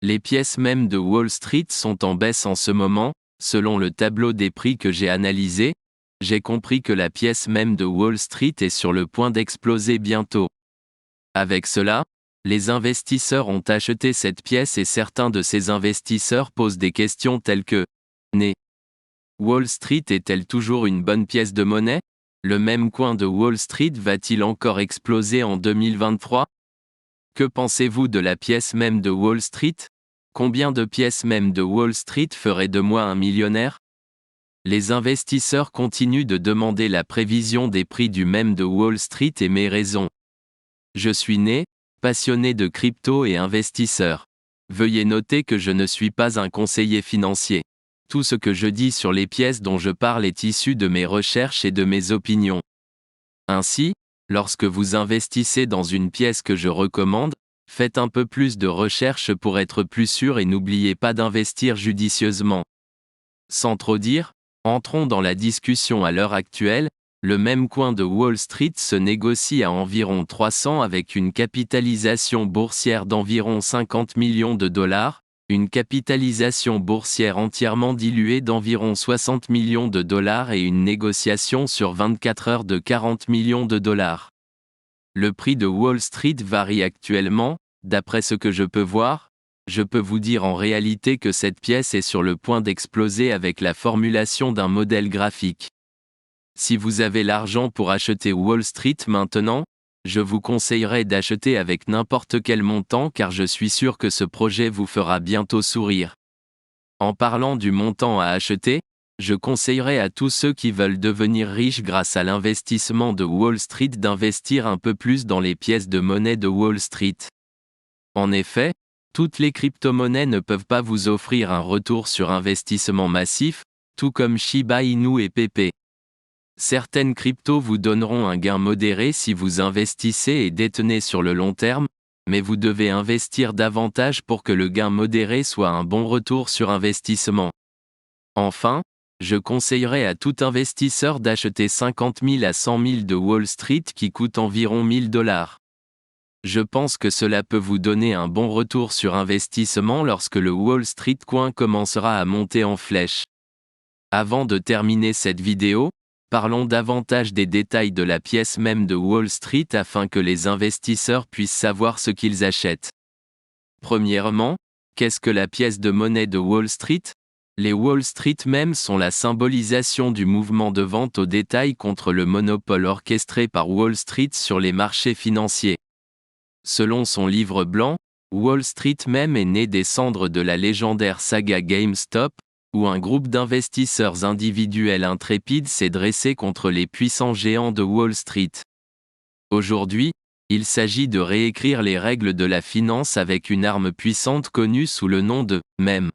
Les pièces mêmes de Wall Street sont en baisse en ce moment, selon le tableau des prix que j'ai analysé. J'ai compris que la pièce même de Wall Street est sur le point d'exploser bientôt. Avec cela, les investisseurs ont acheté cette pièce et certains de ces investisseurs posent des questions telles que Wall Street est-elle toujours une bonne pièce de monnaie? Le même coin de Wall Street va-t-il encore exploser en 2023? Que pensez-vous de la pièce même de Wall Street? Combien de pièces même de Wall Street feraient de moi un millionnaire? Les investisseurs continuent de demander la prévision des prix du même de Wall Street et mes raisons. Je suis passionné de crypto et investisseur. Veuillez noter que je ne suis pas un conseiller financier. Tout ce que je dis sur les pièces dont je parle est issu de mes recherches et de mes opinions. Ainsi, lorsque vous investissez dans une pièce que je recommande, faites un peu plus de recherches pour être plus sûr et n'oubliez pas d'investir judicieusement. Sans trop dire, entrons dans la discussion à l'heure actuelle. Le même coin de Wall Street se négocie à environ 300 avec une capitalisation boursière d'environ 50 millions de dollars, une capitalisation boursière entièrement diluée d'environ 60 millions de dollars et une négociation sur 24 heures de 40 millions de dollars. Le prix de Wall Street varie actuellement, d'après ce que je peux voir. Je peux vous dire en réalité que cette pièce est sur le point d'exploser avec la formulation d'un modèle graphique. Si vous avez l'argent pour acheter Wall Street maintenant, je vous conseillerais d'acheter avec n'importe quel montant car je suis sûr que ce projet vous fera bientôt sourire. En parlant du montant à acheter, je conseillerais à tous ceux qui veulent devenir riches grâce à l'investissement de Wall Street d'investir un peu plus dans les pièces de monnaie de Wall Street. En effet, toutes les crypto-monnaies ne peuvent pas vous offrir un retour sur investissement massif, tout comme Shiba Inu et Pepe. Certaines cryptos vous donneront un gain modéré si vous investissez et détenez sur le long terme, mais vous devez investir davantage pour que le gain modéré soit un bon retour sur investissement. Enfin, je conseillerais à tout investisseur d'acheter 50 000 à 100 000 de Wall Street qui coûtent environ 1000 $. Je pense que cela peut vous donner un bon retour sur investissement lorsque le Wall Street Coin commencera à monter en flèche. Avant de terminer cette vidéo, parlons davantage des détails de la pièce même de Wall Street afin que les investisseurs puissent savoir ce qu'ils achètent. Premièrement, qu'est-ce que la pièce de monnaie de Wall Street? Les Wall Street mêmes sont la symbolisation du mouvement de vente au détail contre le monopole orchestré par Wall Street sur les marchés financiers. Selon son livre blanc, Wall Street même est né des cendres de la légendaire saga GameStop, où un groupe d'investisseurs individuels intrépides s'est dressé contre les puissants géants de Wall Street. Aujourd'hui, il s'agit de réécrire les règles de la finance avec une arme puissante connue sous le nom de mème.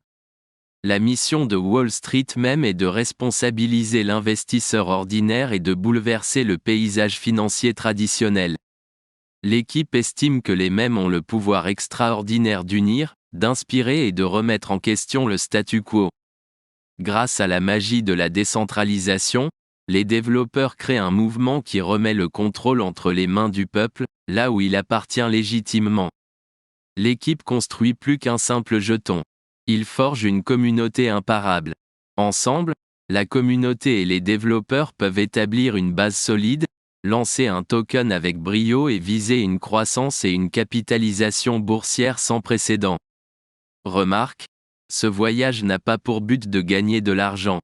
La mission de Wall Street même est de responsabiliser l'investisseur ordinaire et de bouleverser le paysage financier traditionnel. L'équipe estime que les mèmes ont le pouvoir extraordinaire d'unir, d'inspirer et de remettre en question le statu quo. Grâce à la magie de la décentralisation, les développeurs créent un mouvement qui remet le contrôle entre les mains du peuple, là où il appartient légitimement. L'équipe construit plus qu'un simple jeton. Ils forgent une communauté imparable. Ensemble, la communauté et les développeurs peuvent établir une base solide, lancer un token avec brio et viser une croissance et une capitalisation boursière sans précédent. Remarque, ce voyage n'a pas pour but de gagner de l'argent.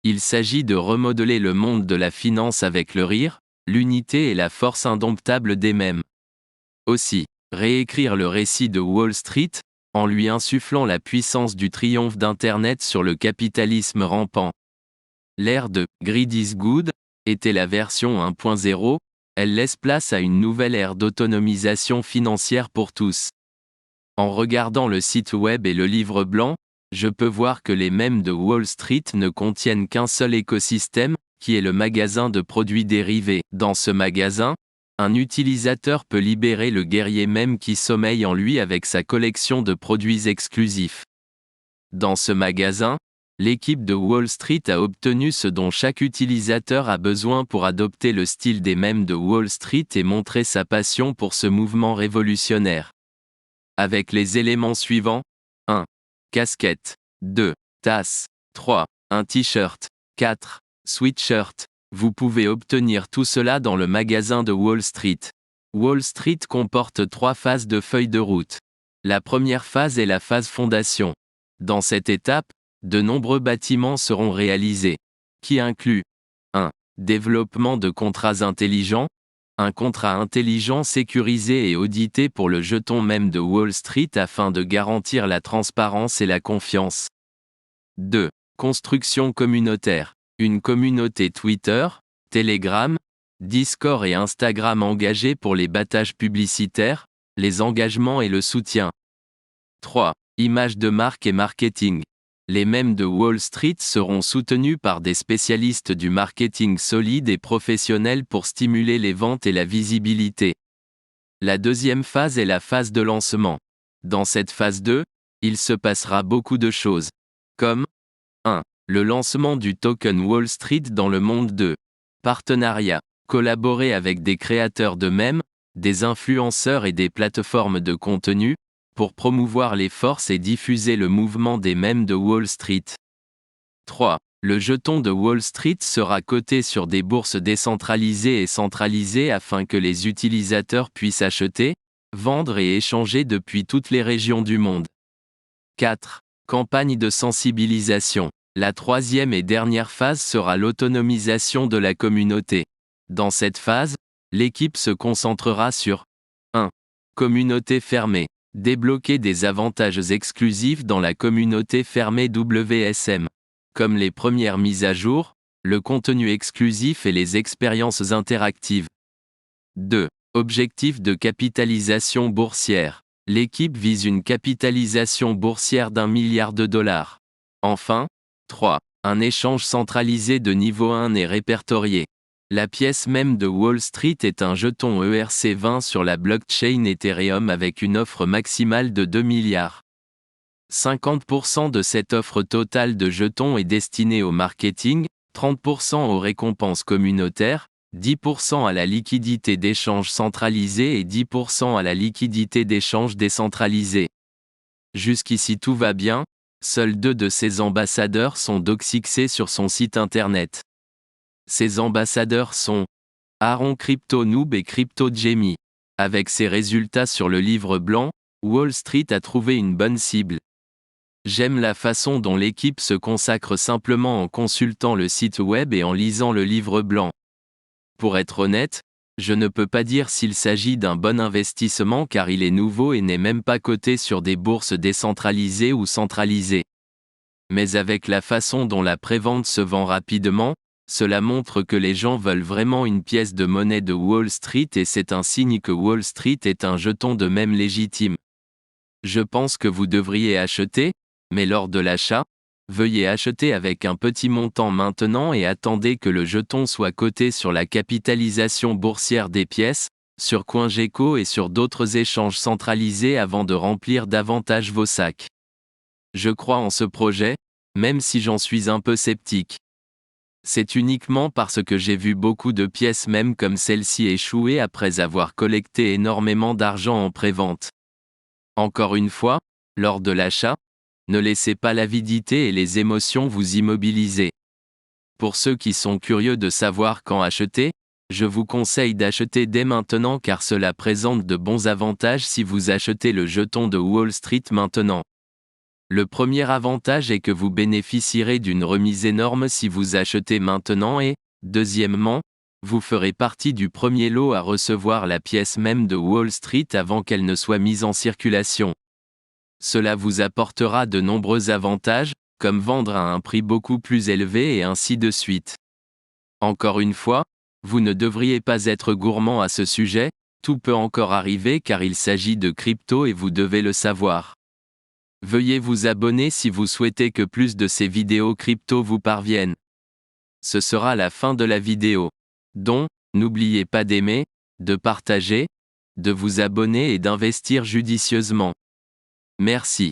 Il s'agit de remodeler le monde de la finance avec le rire, l'unité et la force indomptable des mèmes. Aussi, réécrire le récit de Wall Street, en lui insufflant la puissance du triomphe d'Internet sur le capitalisme rampant. L'ère de « Greed is good » était la version 1.0, elle laisse place à une nouvelle ère d'autonomisation financière pour tous. En regardant le site web et le livre blanc, je peux voir que les mèmes de Wall Street ne contiennent qu'un seul écosystème, qui est le magasin de produits dérivés. Dans ce magasin, un utilisateur peut libérer le guerrier mème qui sommeille en lui avec sa collection de produits exclusifs. Dans ce magasin, l'équipe de Wall Street a obtenu ce dont chaque utilisateur a besoin pour adopter le style des mèmes de Wall Street et montrer sa passion pour ce mouvement révolutionnaire. Avec les éléments suivants, casquette. 2. Tasse. 3. Un t-shirt. 4. Sweatshirt. Vous pouvez obtenir tout cela dans le magasin de Wall Street. Wall Street comporte 3 phases de feuille de route. La première phase est la phase fondation. Dans cette étape, de nombreux bâtiments seront réalisés, qui incluent 1. Développement de contrats intelligents. Un contrat intelligent sécurisé et audité pour le jeton même de Wall Street afin de garantir la transparence et la confiance. 2. Construction communautaire. Une communauté Twitter, Telegram, Discord et Instagram engagée pour les battages publicitaires, les engagements et le soutien. 3. Image de marque et marketing. Les mèmes de Wall Street seront soutenus par des spécialistes du marketing solide et professionnel pour stimuler les ventes et la visibilité. La deuxième phase est la phase de lancement. Dans cette phase 2, il se passera beaucoup de choses. Comme 1. Le lancement du token Wall Street dans le monde. 2. Partenariat. Collaborer avec des créateurs de mèmes, des influenceurs et des plateformes de contenu, pour promouvoir les forces et diffuser le mouvement des mèmes de Wall Street. 3. Le jeton de Wall Street sera coté sur des bourses décentralisées et centralisées afin que les utilisateurs puissent acheter, vendre et échanger depuis toutes les régions du monde. 4. Campagne de sensibilisation. La troisième et dernière phase sera l'autonomisation de la communauté. Dans cette phase, l'équipe se concentrera sur 1. Communauté fermée. Débloquer des avantages exclusifs dans la communauté fermée WSM, comme les premières mises à jour, le contenu exclusif et les expériences interactives. 2. Objectif de capitalisation boursière. L'équipe vise une capitalisation boursière d'1 milliard de dollars. Enfin, 3. Un échange centralisé de niveau 1 est répertorié. La pièce même de Wall Street est un jeton ERC20 sur la blockchain Ethereum avec une offre maximale de 2 milliards. 50% de cette offre totale de jetons est destinée au marketing, 30% aux récompenses communautaires, 10% à la liquidité d'échange centralisée et 10% à la liquidité d'échange décentralisée. Jusqu'ici tout va bien, seuls 2 de ses ambassadeurs sont doxxés sur son site internet. Ces ambassadeurs sont Aaron Crypto Noob et Crypto Jamie. Avec ses résultats sur le livre blanc, Wall Street a trouvé une bonne cible. J'aime la façon dont l'équipe se consacre simplement en consultant le site web et en lisant le livre blanc. Pour être honnête, je ne peux pas dire s'il s'agit d'un bon investissement car il est nouveau et n'est même pas coté sur des bourses décentralisées ou centralisées. Mais avec la façon dont la prévente se vend rapidement, cela montre que les gens veulent vraiment une pièce de monnaie de Wall Street et c'est un signe que Wall Street est un jeton de mème légitime. Je pense que vous devriez acheter, mais lors de l'achat, veuillez acheter avec un petit montant maintenant et attendez que le jeton soit coté sur la capitalisation boursière des pièces, sur CoinGecko et sur d'autres échanges centralisés avant de remplir davantage vos sacs. Je crois en ce projet, même si j'en suis un peu sceptique. C'est uniquement parce que j'ai vu beaucoup de pièces même comme celle-ci échouer après avoir collecté énormément d'argent en prévente. Encore une fois, lors de l'achat, ne laissez pas l'avidité et les émotions vous immobiliser. Pour ceux qui sont curieux de savoir quand acheter, je vous conseille d'acheter dès maintenant car cela présente de bons avantages si vous achetez le jeton de Wall Street maintenant. Le premier avantage est que vous bénéficierez d'une remise énorme si vous achetez maintenant et, deuxièmement, vous ferez partie du premier lot à recevoir la pièce même de Wall Street avant qu'elle ne soit mise en circulation. Cela vous apportera de nombreux avantages, comme vendre à un prix beaucoup plus élevé et ainsi de suite. Encore une fois, vous ne devriez pas être gourmand à ce sujet, tout peut encore arriver car il s'agit de crypto et vous devez le savoir. Veuillez vous abonner si vous souhaitez que plus de ces vidéos crypto vous parviennent. Ce sera la fin de la vidéo. Donc, n'oubliez pas d'aimer, de partager, de vous abonner et d'investir judicieusement. Merci.